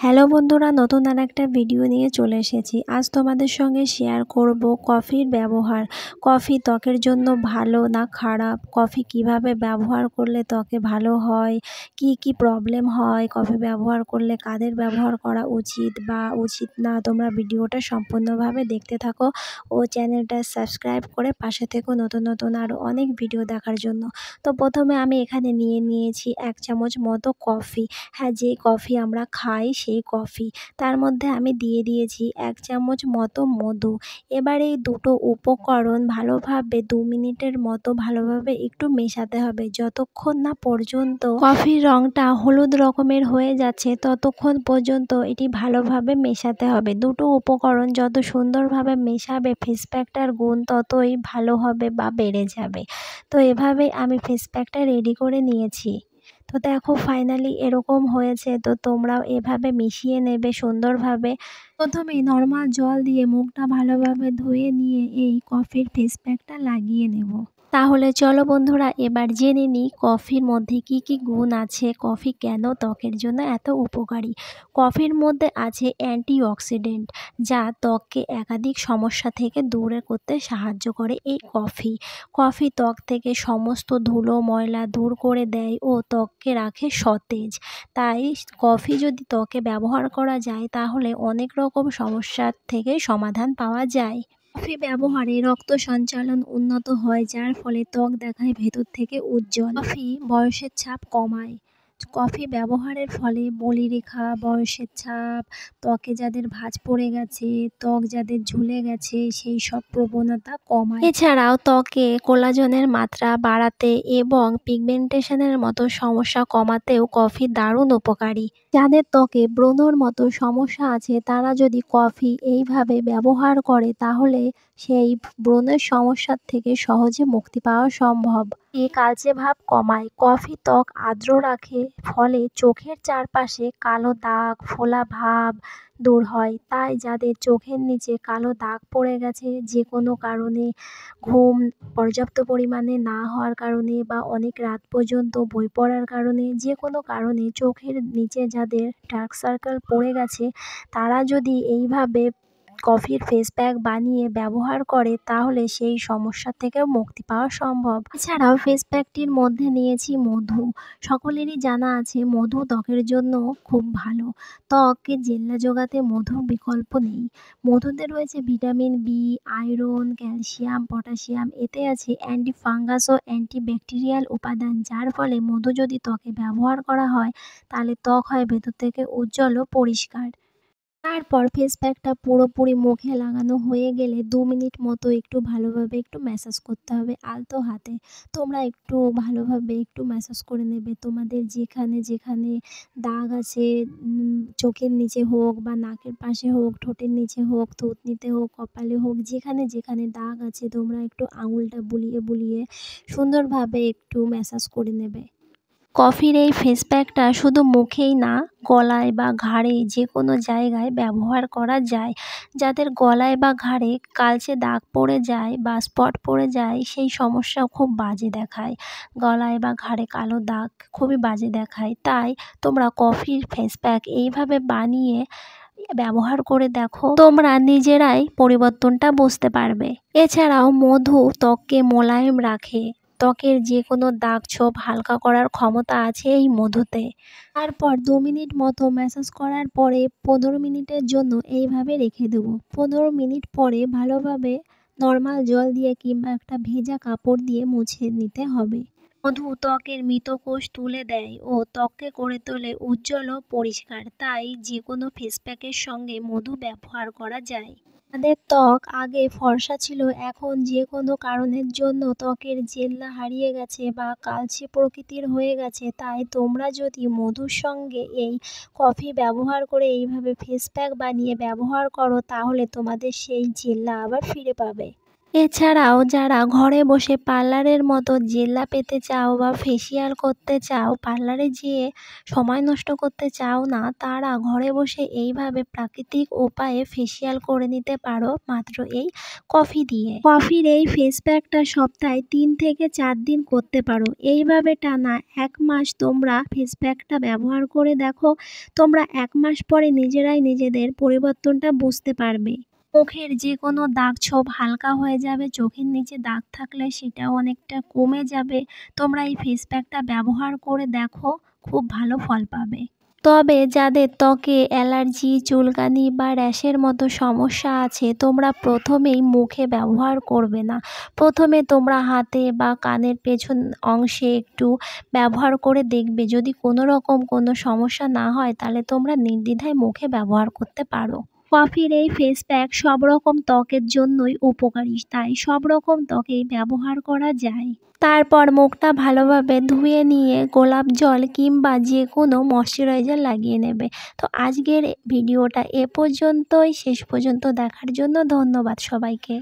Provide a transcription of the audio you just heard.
Hello বন্ধুরা, নতুন আর একটা ভিডিও নিয়ে চলে এসেছি। আজ তোমাদের সঙ্গে শেয়ার করব কফির ব্যবহার। কফি ত্বকের জন্য ভালো না খারাপ, কফি কিভাবে ব্যবহার করলে ত্বকে ভালো হয়, কি কি প্রবলেম হয় কফি ব্যবহার করলে, কাদের ব্যবহার করা উচিত বা উচিত না। তোমরা ভিডিওটা সম্পূর্ণভাবে দেখতে থাকো ও চ্যানেলটা সাবস্ক্রাইব করে পাশে থেকো নতুন নতুন আরও অনেক ভিডিও দেখার জন্য। তো প্রথমে আমি এখানে নিয়েছি 1 চামচ মতো কফি। হ্যাঁ, যে কফি আমরা খাই সেই কফি। তার মধ্যে আমি দিয়ে দিয়েছি 1 চামচ মতো মধু। এবার এই দুটো উপকরণ ভালোভাবে 2 মিনিটের মতো ভালোভাবে একটু মেশাতে হবে। যতক্ষণ না পর্যন্ত কফির রঙটা হলুদ রকমের হয়ে যাচ্ছে ততক্ষণ পর্যন্ত এটি ভালোভাবে মেশাতে হবে। দুটো উপকরণ যত সুন্দরভাবে মেশাবে ফেস প্যাকটার গুণ ততই ভালো হবে বা বেড়ে যাবে। তো এভাবেই আমি ফেস প্যাকটা রেডি করে নিয়েছি। তো দেখো ফাইনালি এরকম হয়েছে। তো তোমরাও এভাবে মিশিয়ে নেবে সুন্দরভাবে। প্রথমেই নর্মাল জল দিয়ে মুখটা ভালোভাবে ধুয়ে নিয়ে এই কফির ফেস প্যাকটা লাগিয়ে নেব। তাহলে চলো বন্ধুরা, এবার জেনে নিই কফির মধ্যে কি কি গুণ আছে, কফি কেন ত্বকের জন্য এত উপকারী। কফির মধ্যে আছে অ্যান্টিঅক্সিডেন্ট, যা ত্বককে একাধিক সমস্যা থেকে দূরে করতে সাহায্য করে। এই কফি ত্বক থেকে সমস্ত ধুলো ময়লা দূর করে দেয় ও ত্বককে রাখে সতেজ। তাই কফি যদি ত্বকে ব্যবহার করা যায় তাহলে অনেক রকম সমস্যার থেকে সমাধান পাওয়া যায়। কফি ব্যবহারে রক্ত সঞ্চালন উন্নত হয়, যার ফলে ত্বক দেখায় ভেতর থেকে উজ্জ্বল। কফি বয়সের ছাপ কমায়। কফি ব্যবহারের ফলে বলিরেখা, বয়সের ছাপ, ত্বকে যাদের ভাঁজ পড়ে গেছে, ত্বক যাদের ঝুলে গেছে সেই সব প্রবণতা কমায়। এছাড়াও ত্বকে কোলাজেনের মাত্রা বাড়াতে এবং পিগমেন্টেশনের মতো সমস্যা কমাতেও কফি দারুণ উপকারী। যাদের ত্বকে ব্রণর মতো সমস্যা আছে তারা যদি কফি এইভাবে ব্যবহার করে তাহলে সেই ব্রণের সমস্যার থেকে সহজে মুক্তি পাওয়া সম্ভব। কালচে ভাব কমায়। কফি ত্বক আর্দ্র রাখে, ফলে চোখের চারপাশে কালো দাগ, ফোলা ভাব দূর হয়। তাই যাদের চোখের নিচে কালো দাগ পড়ে গেছে যে কোনো কারণে, ঘুম পর্যাপ্ত পরিমাণে না হওয়ার কারণে বা অনেক রাত পর্যন্ত বই পড়ার কারণে, যে কোনো কারণে চোখের নিচে যাদের ডার্ক সার্কেল পড়ে গেছে তারা যদি এইভাবে কফির ফেস প্যাক বানিয়ে ব্যবহার করে তাহলে সেই সমস্যা থেকে মুক্তি পাওয়া সম্ভব। এছাড়াও ফেস প্যাকটির মধ্যে নিয়েছি মধু। সকলেরই জানা আছে মধু ত্বকের জন্য খুব ভালো। ত্বককে জেল্লা জোগাতে মধুর বিকল্প নেই। মধুতে রয়েছে vitamin B, iron, calcium, potassium. এতে আছে অ্যান্টি ফাঙ্গাস ও অ্যান্টিব্যাকটেরিয়াল উপাদান, যার ফলে মধু যদি ত্বকে ব্যবহার করা হয় তাহলে ত্বক হয় ভেতর থেকে উজ্জ্বল ও পরিষ্কার। তারপর ফেস প্যাকটা পুরোপুরি মুখে লাগানো হয়ে গেলে 2 মিনিট মতো একটু ভালোভাবে একটু ম্যাসাজ করতে হবে আলতো হাতে। তোমরা একটু ভালোভাবে একটু ম্যাসাজ করে নেবে। তোমাদের যেখানে যেখানে দাগ আছে, চোখের নিচে হোক বা নাকের পাশে হোক, ঠোঁটের নিচে হোক, থুতনিতে হোক, কপালে হোক, যেখানে যেখানে দাগ আছে তোমরা একটু আঙুলটা বুলিয়ে বুলিয়ে সুন্দরভাবে একটু ম্যাসাজ করে নেবে। কফির এই ফেস প্যাকটা শুধু মুখেই না, গলায় বা ঘাড়ে যে কোনো জায়গায় ব্যবহার করা যায়। যাদের গলায় বা ঘাড়ে কালচে দাগ পড়ে যায় বা স্পট পড়ে যায় সেই সমস্যা খুব বাজে দেখায়। গলায় বা ঘাড়ে কালো দাগ খুবই বাজে দেখায়। তাই তোমরা কফির ফেস প্যাক এইভাবে বানিয়ে ব্যবহার করে দেখো, তোমরা নিজেরাই পরিবর্তনটা বুঝতে পারবে। এছাড়াও মধু ত্বককে মোলায়েম রাখে। ত্বকের যে কোনো দাগ ছোপ হালকা করার ক্ষমতা আছে এই মধুতে। তারপর 2 মিনিট মতো ম্যাসাজ করার পরে 15 মিনিটের জন্য এইভাবে রেখে দেবো। 15 মিনিট পরে ভালোভাবে নর্মাল জল দিয়ে কিংবা একটা ভেজা কাপড় দিয়ে মুছে নিতে হবে। মধু ত্বকের মৃত কোষ তুলে দেয় ও ত্বককে করে তোলে উজ্জ্বল ও পরিষ্কার। তাই যে কোনো ফেস প্যাকের সঙ্গে মধু ব্যবহার করা যায়। যাদের ত্বক আগে ফর্সা ছিল এখন যে কোনো কারণের জন্য ত্বকের জেল্লা হারিয়ে গেছে বা কালচে প্রকৃতির হয়ে গেছে, তাই তোমরা যদি মধুর সঙ্গে এই কফি ব্যবহার করে এইভাবে ফেস প্যাক বানিয়ে ব্যবহার করো তাহলে তোমাদের সেই জেল্লা আবার ফিরে পাবে। এছাড়াও যারা ঘরে বসে পার্লারের মতো জেল্লা পেতে চাও বা ফেসিয়াল করতে চাও, পার্লারে যেয়ে সময় নষ্ট করতে চাও না, তারা ঘরে বসে এইভাবে প্রাকৃতিক উপায়ে ফেসিয়াল করে নিতে পারো মাত্র এই কফি দিয়ে। কফির এই ফেস প্যাকটা সপ্তাহে 3 থেকে 4 দিন করতে পারো। এইভাবে টানা 1 মাস তোমরা ফেস প্যাকটা ব্যবহার করে দেখো, তোমরা 1 মাস পরে নিজেরাই নিজেদের পরিবর্তনটা বুঝতে পারবে। মুখের যে কোনো দাগ ছোপ হালকা হয়ে যাবে, চোখের নিচে দাগ থাকলে সেটাও অনেকটা কমে যাবে। তোমরা এই ফেস প্যাকটা ব্যবহার করে দেখো, খুব ভালো ফল পাবে। তবে যাদের ত্বকে অ্যালার্জি, চুলকানি বা র্যাশের মতো সমস্যা আছে, তোমরা প্রথমেই মুখে ব্যবহার করবে না। প্রথমে তোমরা হাতে বা কানের পেছন অংশে একটু ব্যবহার করে দেখবে, যদি কোনো রকম কোনো সমস্যা না হয় তাহলে তোমরা নির্দ্বিধায় মুখে ব্যবহার করতে পারো। কফির এই ফেস প্যাক সব রকম ত্বকের জন্যই উপকারী, তাই সব রকম ত্বকেই ব্যবহার করা যায়। তারপর মুখটা ভালোভাবে ধুয়ে নিয়ে গোলাপ জল কিংবা যে কোনো ময়শ্চারাইজার লাগিয়ে নেবে। তো আজকের ভিডিওটা এ পর্যন্তই। শেষ পর্যন্ত দেখার জন্য ধন্যবাদ সবাইকে।